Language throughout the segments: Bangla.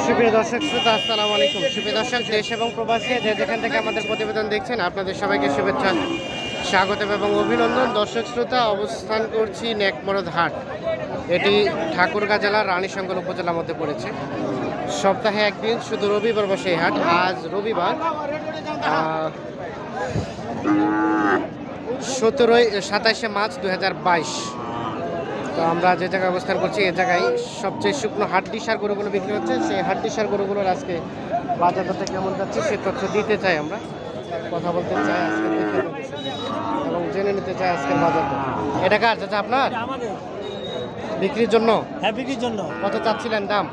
সুপ্রিয় দর্শক শ্রোতা, আসসালামু আলাইকুম। সুপ্রিয় দর্শক, দেশ এবং প্রবাসী যে যেখান থেকে আমাদের প্রতিবেদন দেখছেন, আপনাদের সবাইকে শুভেচ্ছা, স্বাগত এবং অভিনন্দন। দর্শক শ্রোতা, অবস্থান করছি নেকমরদ হাট। এটি ঠাকুরগাঁ জেলার রানীশঙ্কর উপজেলার মধ্যে পড়েছে। সপ্তাহে একদিন, শুধু রবিবার বসে এই হাট। আজ রবিবার 27 মার্চ 2022। তো আমরা যে জায়গায় অবস্থান করছি, এই জায়গায় সবচেয়ে শুকনো হাড্ডি সার গরুগুলো বিক্রি হচ্ছে। সেই হাড্ডি সার গরুগুলোর আজকে বাজার দরটা কেমন যাচ্ছে সে তথ্য দিতে চাই, আমরা কথা বলতে চাই আজকে দেখে এবং জেনে নিতে চাই আজকের বাজার দর। এটা কার চাচা আপনার? বিক্রির জন্য? হ্যাঁ, বিক্রির জন্য। কত চাচ্ছিলেন দাম?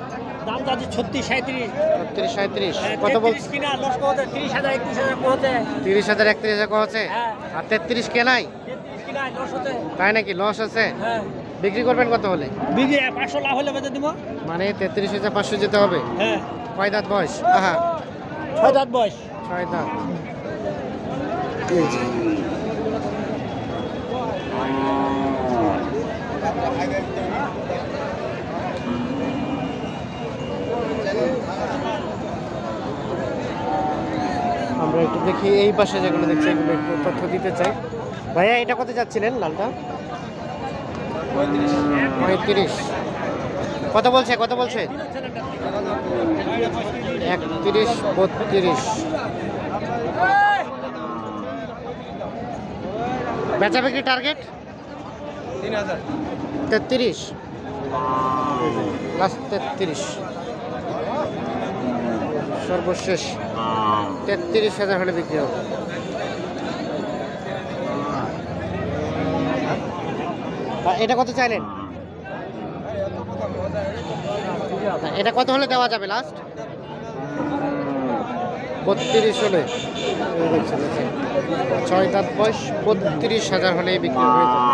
দাম যাচ্ছে 36-37। 37 কত বলছে? কিনা লস করতে 30,000 31,000 করতে। 30,000 31,000 কছে? হ্যাঁ। আর 33 কে নাই? 33 কিনা লস হতে। তাই নাকি? লস আছে? হ্যাঁ। বিক্রি করবেন কত হলে? বিক্রি 500 লাভ হলে বেচে দিব। মানে 33,500 যেতে হবে? হ্যাঁ। কয় দাঁত বয়স? আহা, 6 দাঁত বয়স। 6 দাঁত। আমরা একটু দেখি এই পাশে যেগুলো দেখছি, এগুলো একটু তথ্য দিতে চাই। ভাইয়া, এটা কত যাচ্ছিলেন লালটা? 35। কত বলছে? কত বলছে? 31 32। বেচা বিক্রি টার্গেট 33, লাস্ট 33, সর্বশেষ 33,000 হলে বিক্রি হবে। এটা কত চাইলেন? এটা কত হলে দেওয়া যাবে লাস্ট? 32 হলে। 6 দাঁত বয়স, 32,000 হলে বিক্রি হয়ে যাবে।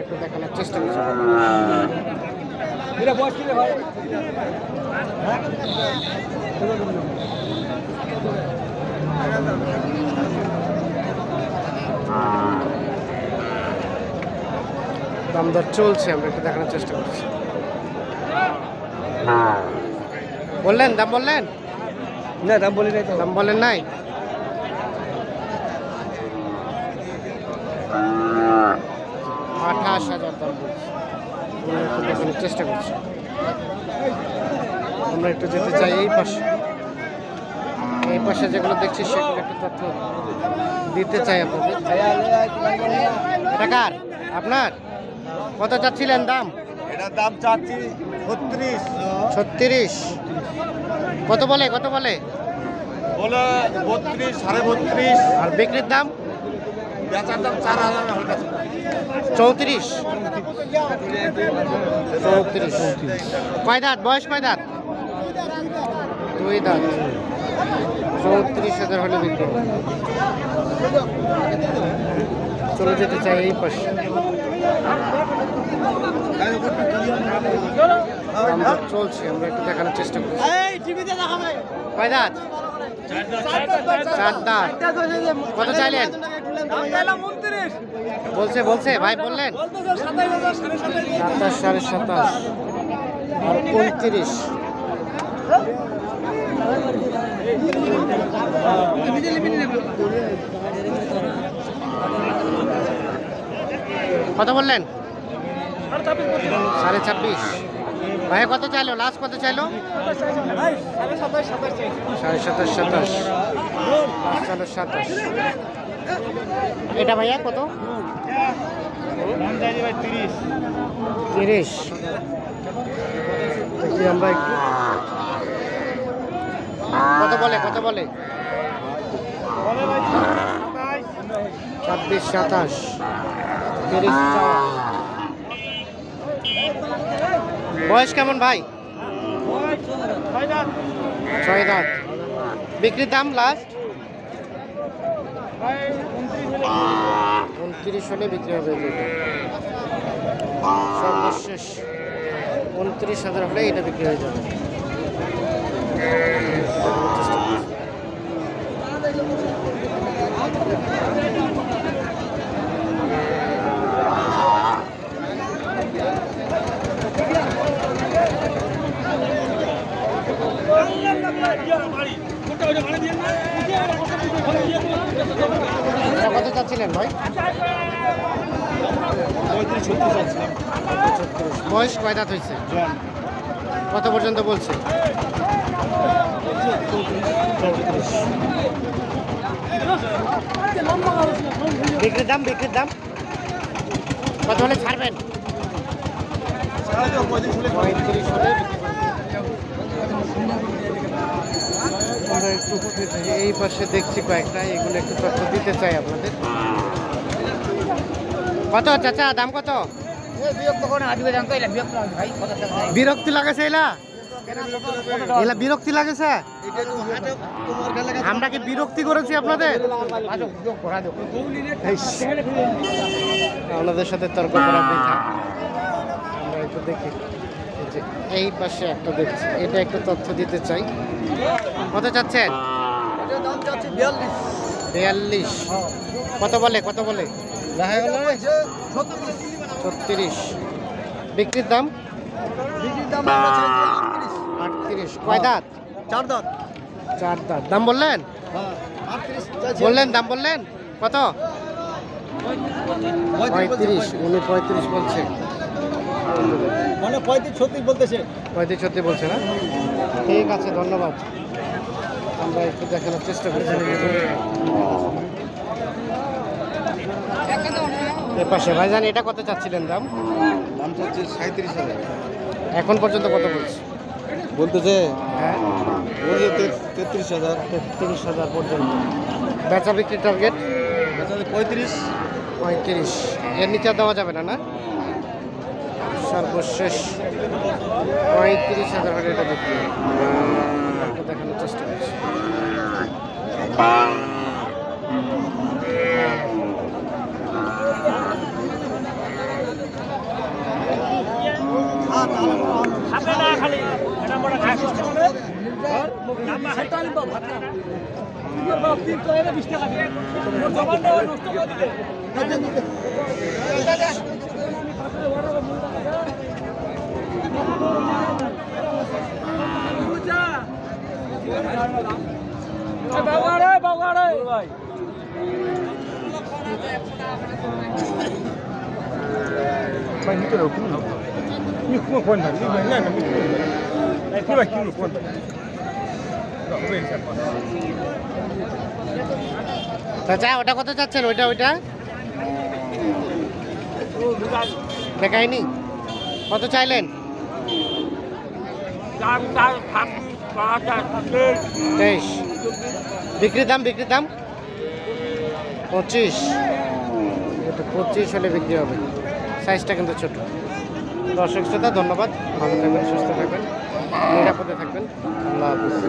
একটু দেখানোর চেষ্টা করছি। দাম দর চলছে, আমরা একটু দেখানোর চেষ্টা করছি। বললেন দাম? বললেন না, দাম বলি নাই তো। দাম বলেন নাই? $28,000 দাম বলছি। একটু দেখানোর চেষ্টা করছি। আমরা একটু যেতে চাই এই পাশে। এই পাশে যেগুলো দেখছি সেগুলো একটু তথ্য দিতে চাই আপনাদের। এটা কার? আপনার? কত চাচ্ছিলেন দাম? এটার দাম চাচ্ছি 36। কত বলে? কত বলে? বলে 32, 32.5। আর বিক্রির দাম? বেচার দাম 4,000 হল কাছে। 34। কয় দাঁত বয়স? কয় দাঁত? 2 দাঁত। 34,000 হলে বিক্রি হবে। চলে যেতে চাই এই পাশে। আমরা চলছি, আমরা একটু দেখানোর চেষ্টা করছি। কয় দাঁত? 4 দাঁত। কত চাইলেন? বলছে ভাই, বললেন 27, 27.5 আর 29। কত বললেন? 26.5। ভাই কত চাইলো? লাস্ট কত চাইলো? 27.5, 27. এটা ভাইয়া কত? 30। দেখি আমরা একটু। কত বলে? কত বলে? 26, 27, 30। বয়স কেমন ভাই? 6 দাঁত। বিক্রির দাম লাস্ট 29 হলে বিক্রি হবে। সর্বশেষ 29,000 হলে এটা বিক্রি হয়ে যাবে। এটা কত চাচ্ছিলেন ভাই? 35-36 বয়স কয় দাঁত হয়েছে? কত পর্যন্ত বলছে? বিক্রির দাম কত হলে ছাড়বেন? 35 হলে বিক্রি করবেন। আমরা একটু এই পাশে দেখছি কয়েকটা, এগুলো একটু তথ্য দিতে চাই আপনাদের। কত চাচা দাম কত? বিরক্তি লাগেছে এলা বিরক্তি লাগেছে? আমরা কি বিরক্তি করেছি আপনাদের? আপনাদের সাথে তর্ক করা বৃথা। আমরা একটু দেখি এই পাশে একটা দেখছি, এটা একটু তথ্য দিতে চাই। কত চাচ্ছেন? 42। কত বলে 36। বিক্রির দাম 38। কয় দাঁত? 4 দাঁত। 4 দাঁত। দাম বললেন? দাম বললেন কত? 35। উনি 35 বলছে, মানে 35-36 বলতেছে। 35-36 বলছে না? ঠিক আছে, ধন্যবাদ। আমরা একটু দেখানোর চেষ্টা করছি। এ পাশে ভাইজান, এটা কত চাচ্ছিলেন দাম? দাম চাচ্ছি 37,000। এখন পর্যন্ত কত বলছে? বলতেছে হ্যাঁ, 33,000। 33,000 পর্যন্ত। বেচা বিক্রি টার্গেট 35। এর নিচে আর দেওয়া যাবে না? না, সর্বশেষ 35,000 হলে এটা বিক্রি হবে। একটু দেখানোর চেষ্টা করছি। চাচা ওটা কত চাচ্ছেন? ওইটা দেখায়নি। কত চাইলেন? 23। বিক্রির দাম 25। এটা 25 হলে বিক্রি হবে। সাইজটা কিন্তু ছোট। দর্শক শ্রোতা, ধন্যবাদ। ভালো থাকবেন, সুস্থ থাকবেন, নিরাপদে থাকবেন। আল্লাহ হাফিজ।